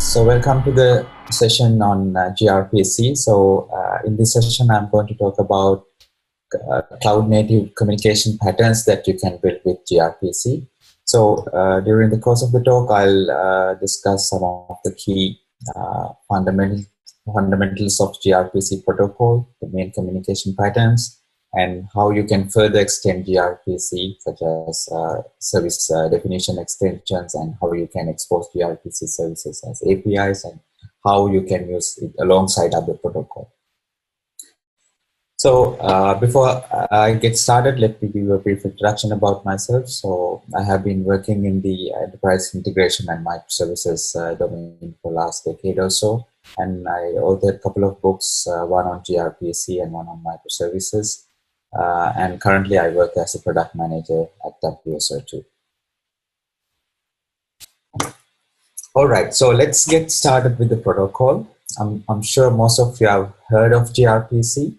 So welcome to the session on gRPC. So in this session, I'm going to talk about cloud-native communication patterns that you can build with gRPC. So during the course of the talk, I'll discuss some of the key fundamentals of gRPC protocol, the main communication patterns, and how you can further extend gRPC, such as service definition extensions, and how you can expose gRPC services as APIs, and how you can use it alongside other protocols. So before I get started, let me give you a brief introduction about myself. So I have been working in the enterprise integration and microservices domain for the last decade or so. And I authored a couple of books, one on gRPC and one on microservices. And currently I work as a product manager at WSO2. All right, so let's get started with the protocol. I'm sure most of you have heard of gRPC.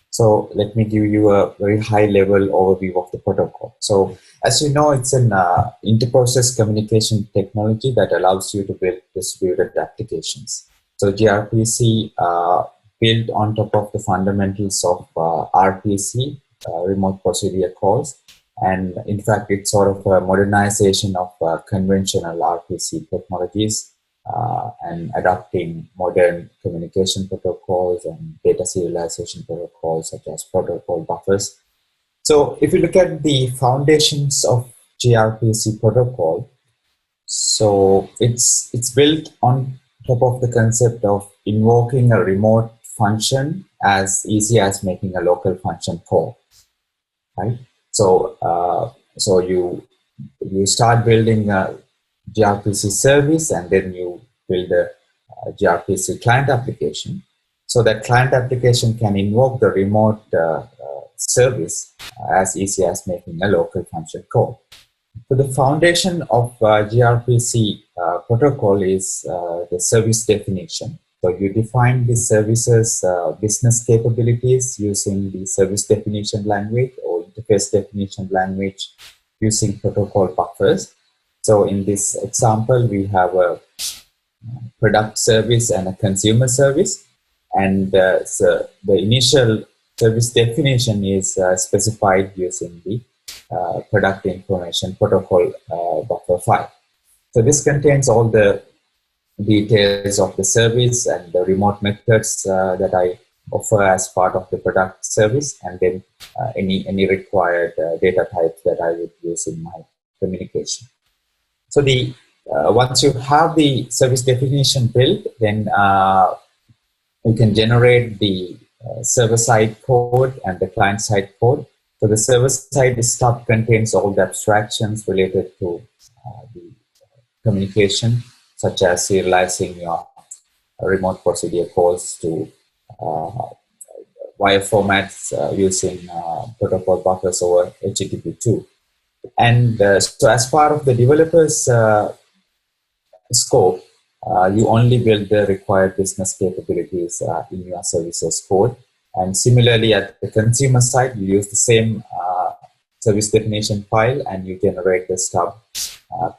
So let me give you a very high-level overview of the protocol. So as you know, it's an inter-process communication technology that allows you to build distributed applications. So gRPC built on top of the fundamentals of RPC, remote procedure calls. And in fact, it's sort of a modernization of conventional RPC technologies and adopting modern communication protocols and data serialization protocols such as protocol buffers. So if you look at the foundations of gRPC protocol, so it's built on top of the concept of invoking a remote function as easy as making a local function call, right? So so you start building a gRPC service, and then you build a gRPC client application. So that client application can invoke the remote service as easy as making a local function call. So the foundation of gRPC protocol is the service definition. So you define the services business capabilities using the service definition language or interface definition language using protocol buffers. So in this example, we have a product service and a consumer service. And so the initial service definition is specified using the product information protocol buffer file. So this contains all the details of the service and the remote methods that I offer as part of the product service, and then any required data types that I would use in my communication. So the once you have the service definition built, then you can generate the server-side code and the client-side code. So the server-side stuff contains all the abstractions related to the communication, such as serializing your remote procedure calls to wire formats using protocol buffers over HTTP2. And so as part of the developer's scope, you only build the required business capabilities in your services code. And similarly, at the consumer side, you use the same service definition file and you generate the stuff,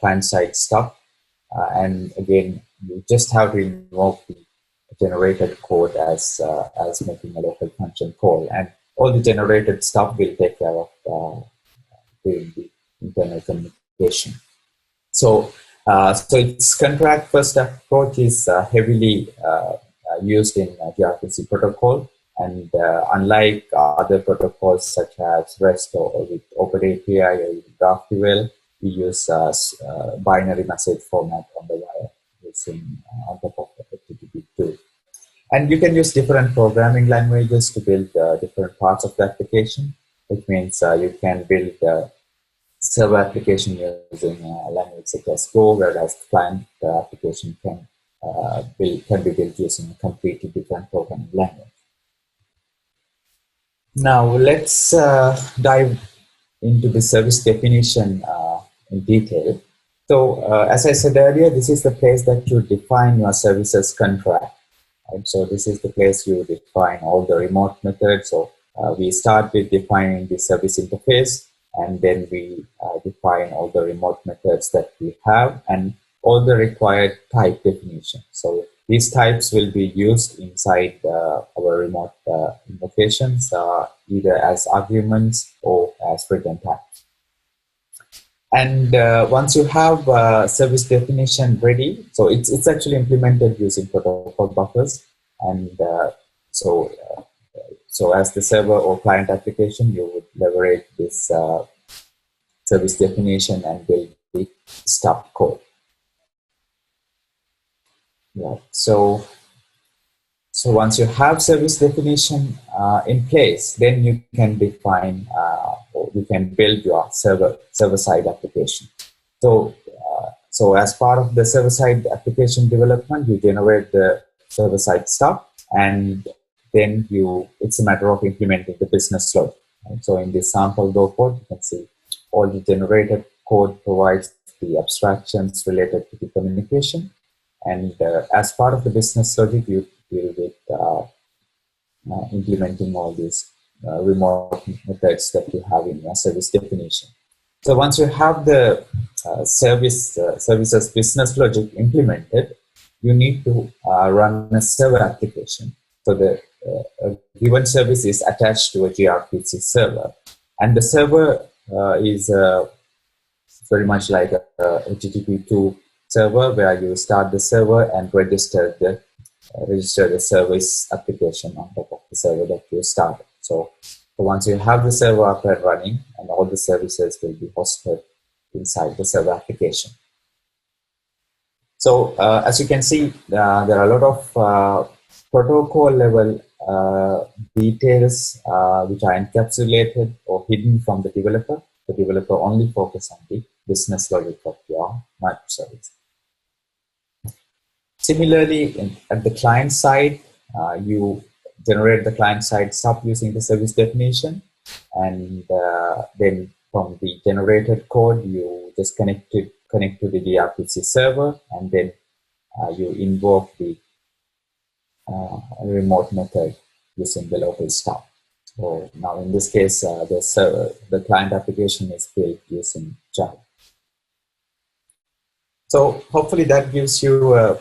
client-side stuff. And again, you just have to invoke the generated code as making a local function call. And all the generated stuff will take care of during the internal communication. So its contract first approach is heavily used in gRPC protocol, and unlike other protocols such as REST or with OpenAPI or with GraphQL, we use binary message format on the wire using on top of HTTP2. And you can use different programming languages to build different parts of the application, which means you can build server application using a language such as Go, whereas client application can be built using a completely different programming language. Now let's dive into the service definition in detail. So as I said earlier, this is the place that you define your services contract. Right? So this is the place you define all the remote methods. So we start with defining the service interface, and then we define all the remote methods that we have. And all the required type definition. So these types will be used inside our remote invocations, either as arguments or as return types. And once you have service definition ready, so it's actually implemented using protocol buffers. And so as the server or client application, you would leverage this service definition and build the stub code. Yeah. So once you have service definition in place, then you can define or you can build your server-side application. So as part of the server-side application development, you generate the server-side stuff, and then it's a matter of implementing the business logic. Right? So in this sample Go code, you can see all the generated code provides the abstractions related to the communication. And as part of the business logic, you deal with implementing all these remote methods that you have in your service definition. So once you have the services business logic implemented, you need to run a server application. So the given service is attached to a gRPC server, and the server is very much like a HTTP2 server, where you start the server and register the service application on top of the server that you started. So once you have the server up and running, and all the services will be hosted inside the server application. So as you can see, there are a lot of protocol level details which are encapsulated or hidden from the developer. The developer only focuses on the business logic of your microservice. Similarly, at the client side, you generate the client side stuff using the service definition, and then from the generated code, you just connect to the gRPC server, and then you invoke the remote method using the local stuff. So now in this case, the client application is built using Java. So hopefully that gives you a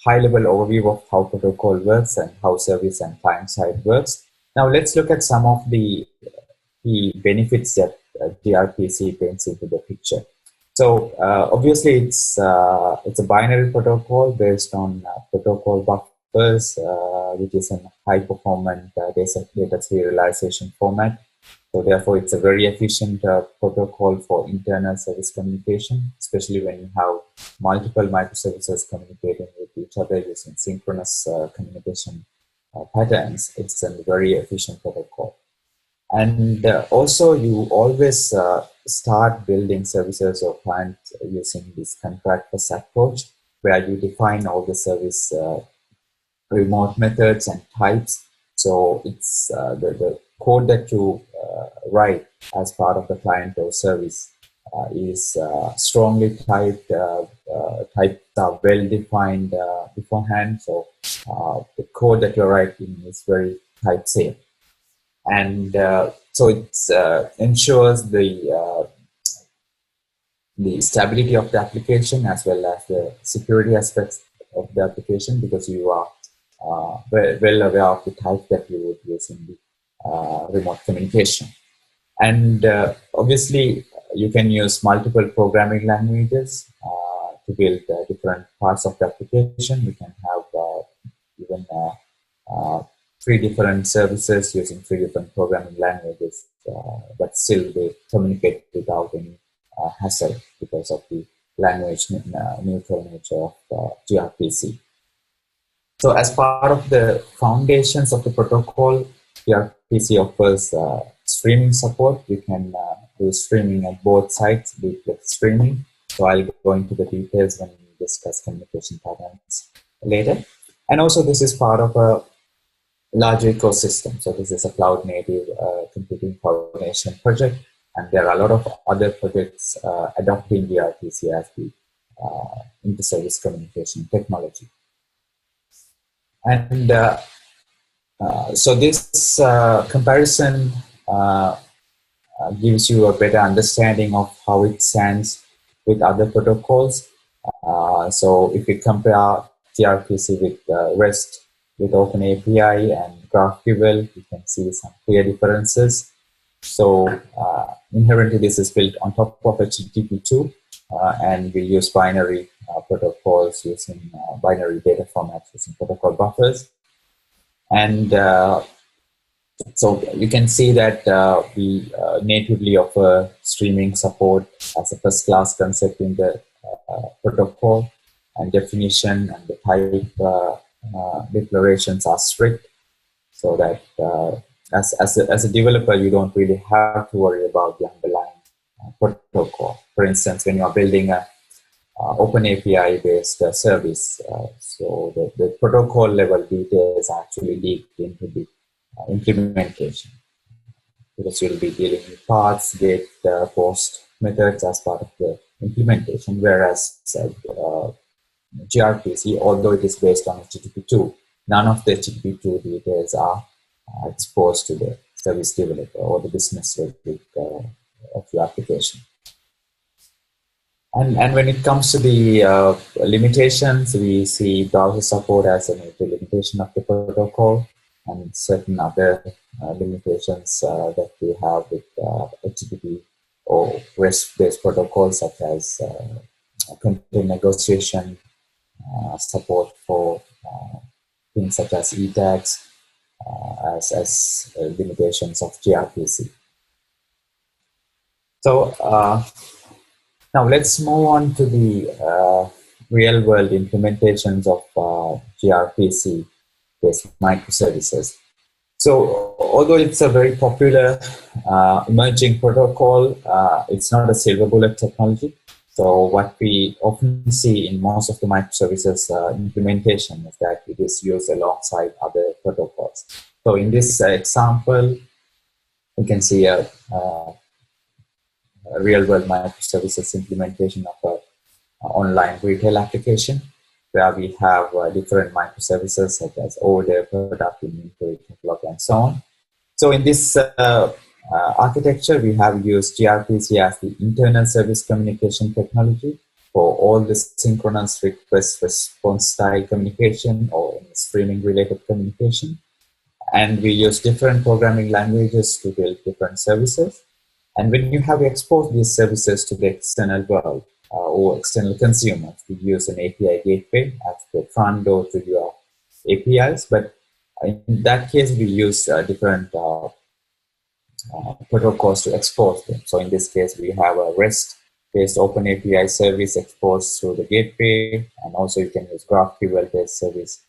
high-level overview of how protocol works and how service and client-side works. Now let's look at some of the key benefits that gRPC brings into the picture. So obviously it's a binary protocol based on protocol buffers, which is a high-performance data serialization format. So therefore, it's a very efficient protocol for internal service communication, especially when you have multiple microservices communicating with each other using synchronous communication patterns. It's a very efficient protocol. And also, you always start building services or clients using this contract-first approach, where you define all the service remote methods and types. So it's the code that you write as part of the client or service is strongly typed. Types are well defined beforehand. So the code that you're writing is very type safe, and so it ensures the stability of the application as well as the security aspects of the application, because you are well aware of the type that you would use in the remote communication. And obviously, you can use multiple programming languages to build different parts of the application. You can have even 3 different services using 3 different programming languages, but still they communicate without any hassle because of the language neutral nature of gRPC. So as part of the foundations of the protocol, gRPC offers streaming support. You can do streaming at both sides, duplex streaming. So I'll go into the details when we discuss communication patterns later. And also this is part of a larger ecosystem. So this is a cloud-native computing coordination project, and there are a lot of other projects adopting gRPC as the inter-service communication technology. And so this comparison gives you a better understanding of how it stands with other protocols. So if we compare gRPC with REST with OpenAPI and GraphQL, you can see some clear differences. So inherently, this is built on top of HTTP2, and we use binary protocols using binary data formats using protocol buffers. And so you can see that we natively offer streaming support as a first-class concept in the protocol, and definition and the type declarations are strict, so that as a developer, you don't really have to worry about the underlying protocol. For instance, when you are building a OpenAPI-based service, so the protocol level details are actually leaked into the implementation, because you'll be dealing with paths, get, post methods as part of the implementation, whereas gRPC, although it is based on HTTP2, none of the HTTP2 details are exposed to the service developer or the business logic of your application. And when it comes to the limitations, we see browser support as a major limitation of the protocol, and certain other limitations that we have with HTTP or REST-based protocols, such as content negotiation, support for things such as e-tags, as limitations of gRPC. So now let's move on to the real-world implementations of gRPC-based microservices. So although it's a very popular emerging protocol, it's not a silver bullet technology. So what we often see in most of the microservices implementation is that it is used alongside other protocols. So in this example, you can see a real-world microservices implementation of an online retail application, where we have different microservices such as order, product, inventory, catalog, and so on. So in this architecture, we have used gRPC as the internal service communication technology for all the synchronous request response style communication or streaming related communication. And we use different programming languages to build different services. And when you have exposed these services to the external world or external consumers, we use an API gateway as the front door to your APIs. But in that case, we use different protocols to expose them. So in this case, we have a REST-based OpenAPI service exposed through the gateway, and also you can use GraphQL-based service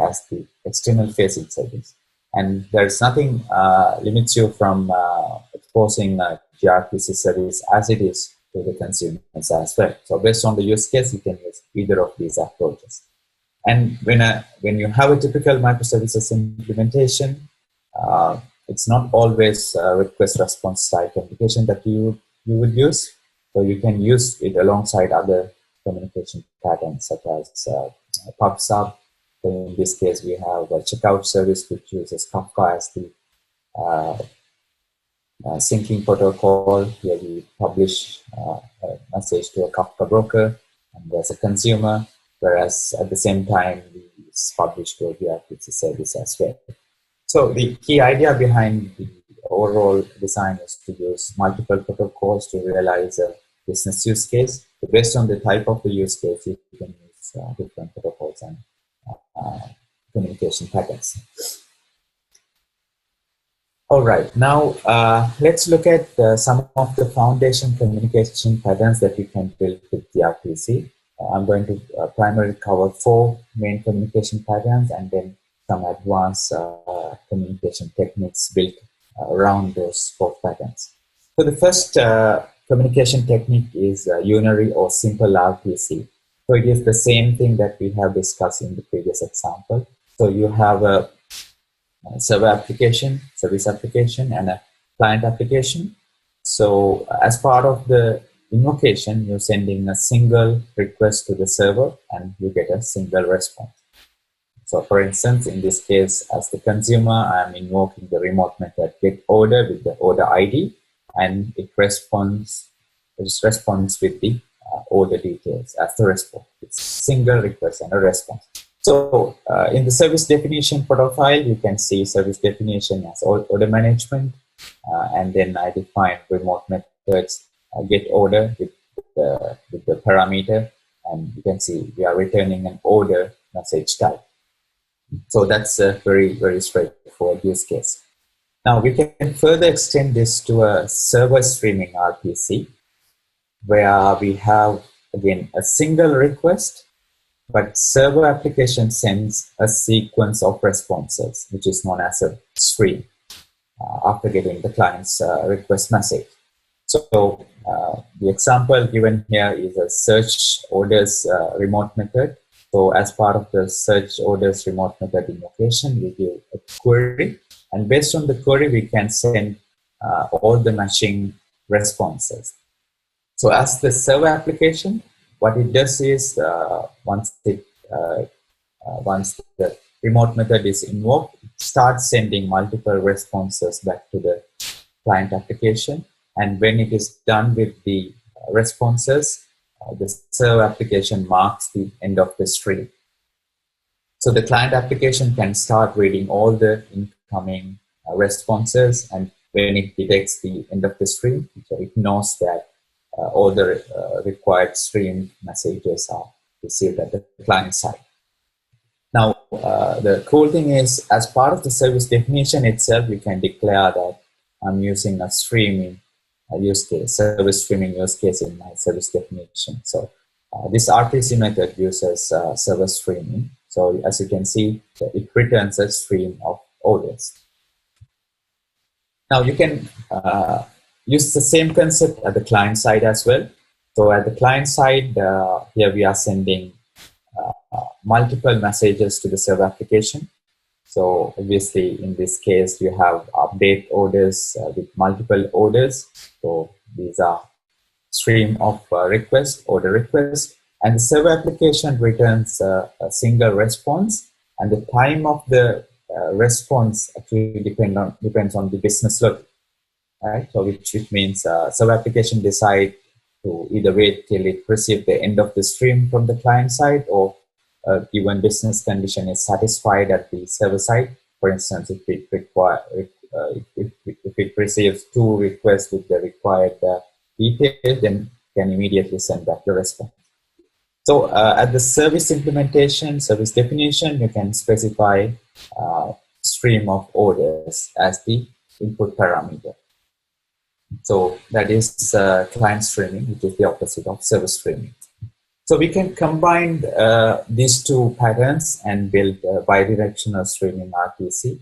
as the external facing service. And there's nothing limits you from exposing a gRPC service as it is to the consumers as well. So based on the use case, you can use either of these approaches. And when you have a typical microservices implementation, it's not always request response style communication that you would use. So you can use it alongside other communication patterns such as PubSub. So in this case, we have a checkout service which uses Kafka as the syncing protocol, where we publish a message to a Kafka broker and as a consumer, whereas at the same time, we publish to a gRPC service as well. So the key idea behind the overall design is to use multiple protocols to realize a business use case. So based on the type of the use case, you can use different protocols and communication patterns. All right, now let's look at some of the foundation communication patterns that you can build with gRPC. I'm going to primarily cover 4 main communication patterns and then some advanced communication techniques built around those 4 patterns. So the first communication technique is Unary or simple RPC. So it is the same thing that we have discussed in the previous example. So you have a server application, service application, and a client application. So as part of the invocation, you're sending a single request to the server and you get a single response. So for instance, in this case, as the consumer, I'm invoking the remote method getOrder with the order ID, and it responds with the order details as the response. It's single request and a response. So in the service definition profile, you can see service definition as order management, and then I define remote methods, get order with the parameter, and you can see we are returning an order message type. So that's a very, very straightforward use case. Now we can further extend this to a server streaming RPC, where we have, again, a single request, but server application sends a sequence of responses, which is known as a stream, after getting the client's request message. So the example given here is a search orders remote method. So as part of the search orders remote method invocation, we give a query, and based on the query, we can send all the matching responses. So as the server application, what it does is once the remote method is invoked, it starts sending multiple responses back to the client application. And when it is done with the responses, the server application marks the end of the stream. So the client application can start reading all the incoming responses, and when it detects the end of the stream, so it knows that all the required stream messages are received at the client side. Now, the cool thing is, as part of the service definition itself, you can declare that I'm using a streaming use case, service streaming use case in my service definition. So this RPC method uses server streaming. So as you can see, it returns a stream of orders. Now you can use the same concept at the client side as well. So at the client side, here we are sending multiple messages to the server application. So obviously in this case, you have update orders with multiple orders. So these are stream of request, order request, and the server application returns a single response, and the time of the response actually depends on the business logic, right? So which means server application decide to either wait till it receives the end of the stream from the client side, or given business condition is satisfied at the server side. For instance, if it receives 2 requests with the required details, then can immediately send back the response. So at the service implementation, service definition, you can specify stream of orders as the input parameter. So that is client streaming, which is the opposite of service streaming. So we can combine these two patterns and build a bidirectional streaming RPC.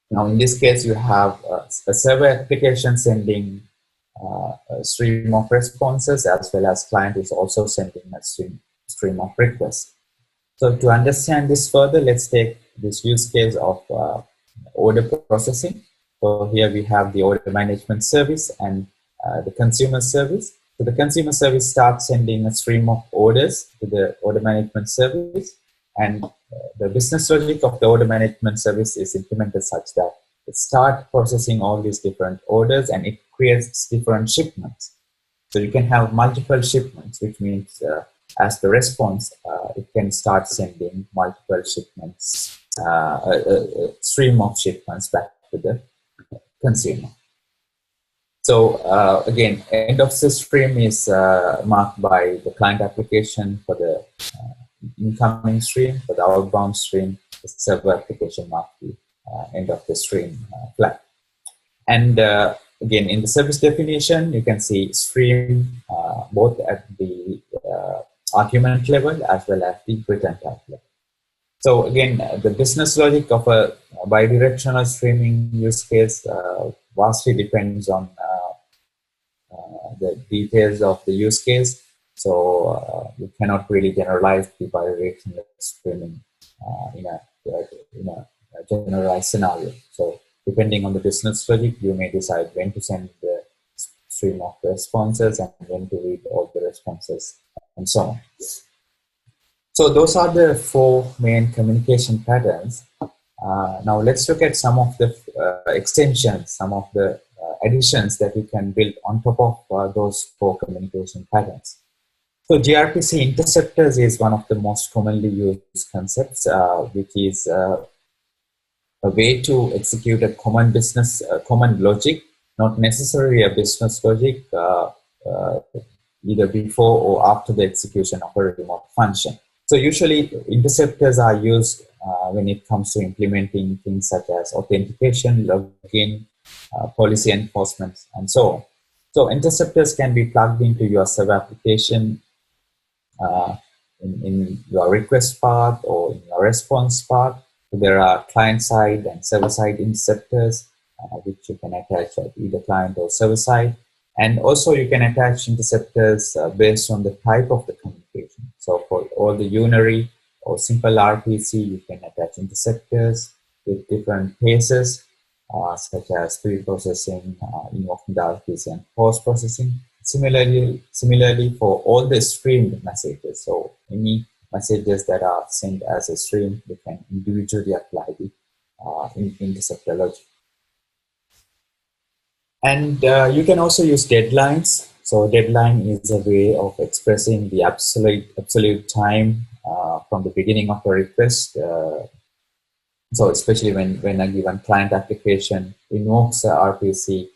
Now, in this case, you have a server application sending a stream of responses, as well as client is also sending a stream of requests. So to understand this further, let's take this use case of order processing. So here we have the order management service and the consumer service. So the consumer service starts sending a stream of orders to the order management service, and the business logic of the order management service is implemented such that it starts processing all these different orders and it creates different shipments. So you can have multiple shipments, which means as the response, it can start sending multiple shipments, a stream of shipments back to the consumer. So again, end of the stream is marked by the client application for the incoming stream. For the outbound stream, the server application marks the end of the stream flag. And again, in the service definition, you can see stream both at the argument level as well as the return type level. So again, the business logic of a bidirectional streaming use case vastly depends on the details of the use case. So you cannot really generalize the bidirectional streaming in a generalized scenario. So depending on the business logic, you may decide when to send the stream of responses and when to read all the responses and so on. So those are the 4 main communication patterns. Now let's look at some of the extensions, some of the additions that we can build on top of those 4 communication patterns. So gRPC interceptors is one of the most commonly used concepts, which is a way to execute a common business, common logic, not necessarily a business logic, either before or after the execution of a remote function. So usually interceptors are used when it comes to implementing things such as authentication, login, policy enforcement, and so on. So interceptors can be plugged into your server application in your request path or in your response path. So there are client-side and server-side interceptors, which you can attach at either client or server-side. And also you can attach interceptors based on the type of the communication. So for all the Unary or simple RPC, you can attach interceptors with different paces, such as pre-processing, invoking the RPC, and post-processing. Similarly, for all the streamed messages, so any messages that are sent as a stream, you can individually apply the interceptor logic. And you can also use deadlines. So deadline is a way of expressing the absolute time from the beginning of a request. So especially when a given client application invokes a RPC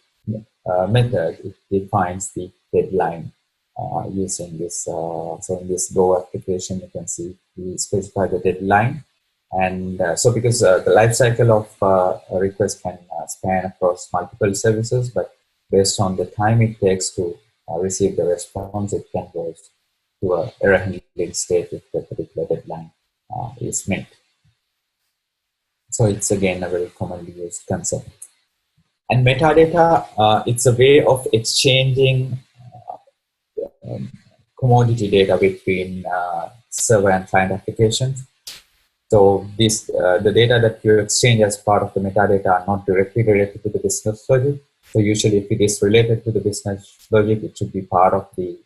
method, it defines the deadline using this. So in this Go application, you can see we specify the deadline. And so because the lifecycle of a request can span across multiple services, but based on the time it takes to receive the response, it can go to a error handling state if the particular deadline is met. So it's again a very commonly used concept. And metadata, it's a way of exchanging commodity data between server and client applications. So this, the data that you exchange as part of the metadata are not directly related to the business logic. So usually if it is related to the business logic, it should be part of the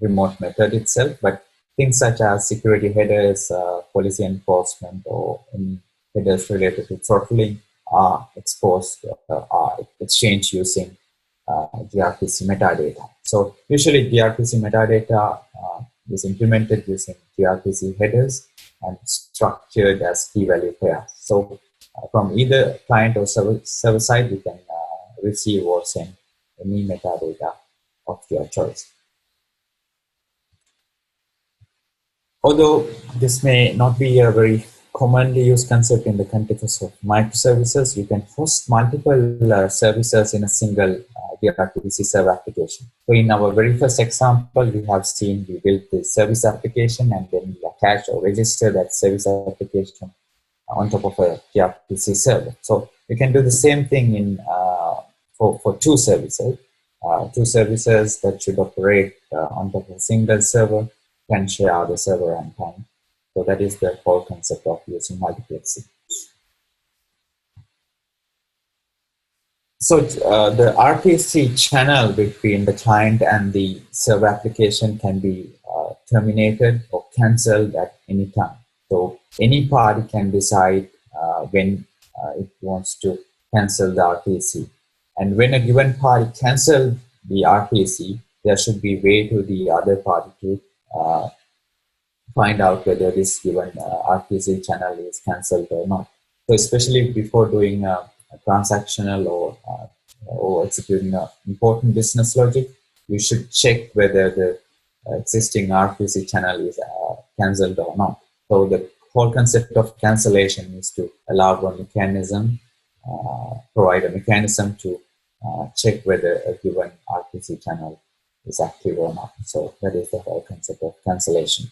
remote method itself. But things such as security headers, policy enforcement, or any headers related to throttling are exposed, are exchanged using gRPC metadata. So usually gRPC metadata is implemented using gRPC headers and structured as key value pairs. So from either client or server side, you can receive or send any metadata of your choice. Although this may not be a very commonly used concept in the context of microservices, you can host multiple services in a single gRPC server application. So in our very first example, we have seen we built the service application and then we attach or register that service application on top of a gRPC server. So you can do the same thing in for two services that should operate on top of a single server can share the server runtime. So that is the whole concept of using multiplexing. So the RPC channel between the client and the server application can be terminated or cancelled at any time. So any party can decide when it wants to cancel the RPC. And when a given party cancels the RPC, there should be a way to the other party to find out whether this given RPC channel is cancelled or not. So especially before doing a transactional or executing an important business logic, you should check whether the existing RPC channel is cancelled or not. So the whole concept of cancellation is to allow a mechanism, provide a mechanism to check whether a given RPC channel is active or not. So that is the whole concept of cancellation.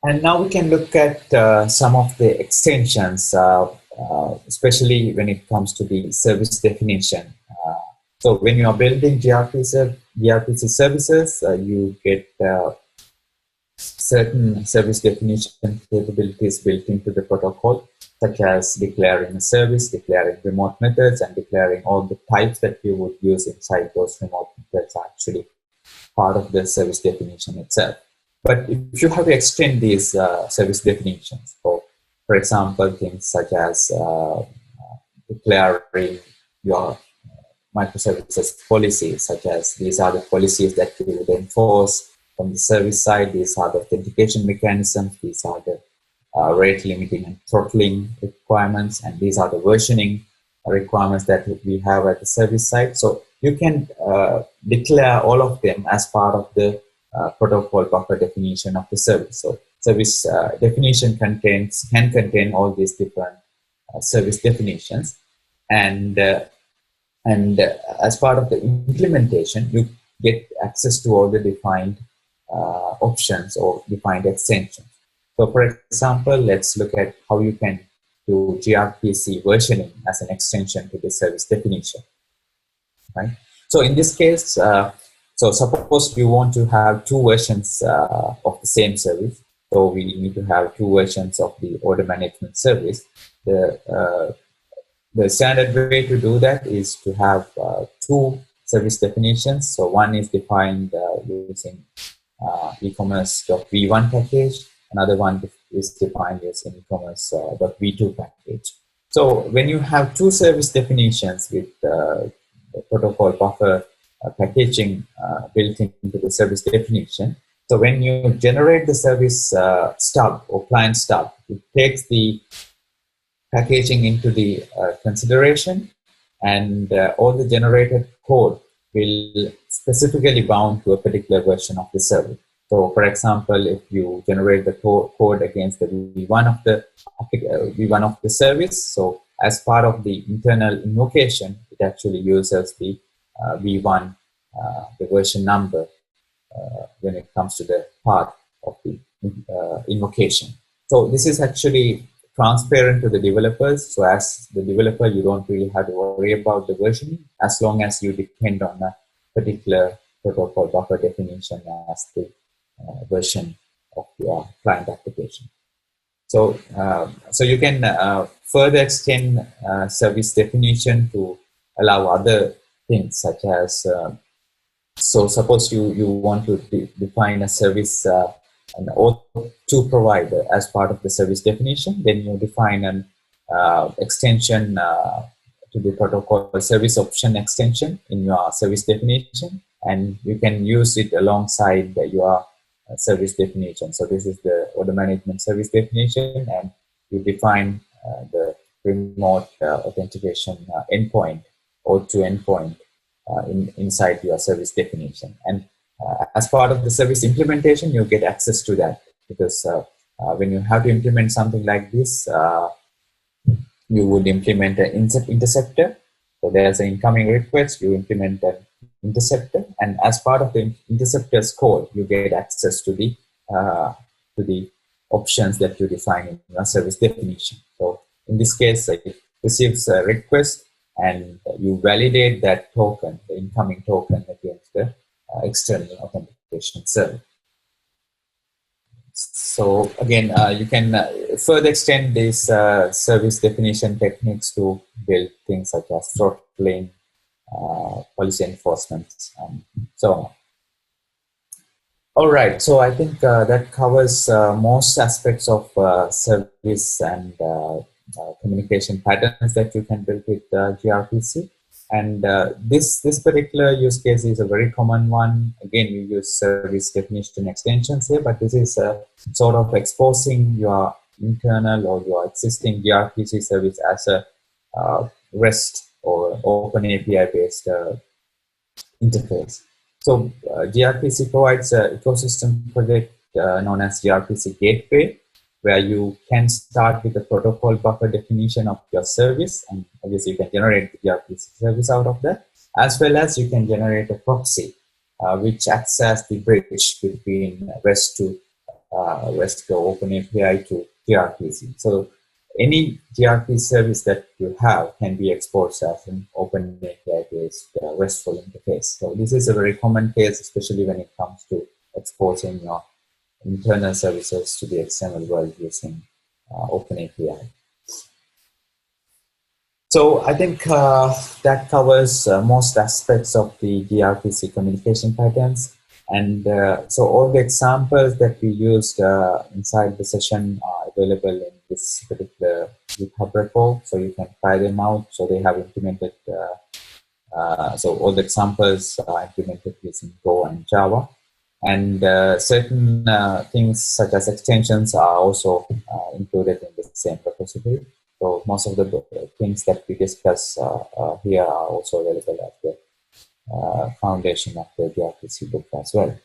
And now we can look at some of the extensions, especially when it comes to the service definition. So when you are building gRPC services, you get certain service definition capabilities built into the protocol, such as declaring a service, declaring remote methods, and declaring all the types that you would use inside those remote methods are actually part of the service definition itself. But if you have to extend these service definitions, for example, things such as declaring your microservices policies, such as these are the policies that we would enforce from the service side, these are the authentication mechanisms, these are the rate limiting and throttling requirements, and these are the versioning requirements that we have at the service side. So you can declare all of them as part of the protocol buffer definition of the service. So service definition can contain all these different service definitions, and as part of the implementation, you get access to all the defined options or defined extensions. So for example, let's look at how you can do gRPC versioning as an extension to the service definition, right? So in this case, so suppose you want to have two versions of the same service. So we need to have two versions of the order management service. The standard way to do that is to have two service definitions. So one is defined using e-commerce.v1 package. Another one is defined using e-commerce.v2 package. So when you have two service definitions with the protocol buffer packaging built into the service definition, so when you generate the service stub or client stub, it takes the packaging into the consideration, and all the generated code will specifically bound to a particular version of the service. So, for example, if you generate the code against the V1 of the service, so as part of the internal invocation, it actually uses the V1, the version number, when it comes to the part of the invocation. So this is actually transparent to the developers. So as the developer, you don't really have to worry about the versioning as long as you depend on a particular protocol buffer definition as the version of your client application. So, so you can further extend service definition to allow other things such as, so suppose you want to define a service, an OAuth provider as part of the service definition, then you define an extension to the protocol service option extension in your service definition, and you can use it alongside your service definition. So this is the order management service definition, and you define the remote authentication endpoint, OAuth endpoint inside your service definition. And as part of the service implementation, you get access to that, because when you have to implement something like this, you would implement an interceptor. So there's an incoming request, you implement an interceptor, and as part of the interceptor's code, you get access to the options that you define in your service definition. So in this case, it receives a request, and you validate that token, the incoming token, against the external authentication server. So again, you can further extend these service definition techniques to build things such as throttling, policy enforcement, and so on. All right, so I think that covers most aspects of service and communication patterns that you can build with gRPC. And this particular use case is a very common one. Again, we use service definition extensions here, but this is sort of exposing your internal or your existing gRPC service as a REST or OpenAPI based interface. So gRPC provides an ecosystem project known as gRPC Gateway, where you can start with the protocol buffer definition of your service, and obviously you can generate the gRPC service out of that, as well as you can generate a proxy, which acts as the bridge between REST to OpenAPI to gRPC. So any gRPC service that you have can be exposed as an OpenAPI-based RESTful interface. So this is a very common case, especially when it comes to exposing your internal services to the external world using OpenAPI. So I think that covers most aspects of the gRPC communication patterns. And so all the examples that we used inside the session are available in this particular GitHub repo, so you can try them out. So they have implemented So all the examples are implemented using Go and Java. And certain things such as extensions are also included in the same repository. So most of the things that we discuss here are also available at the foundation of the gRPC book as well.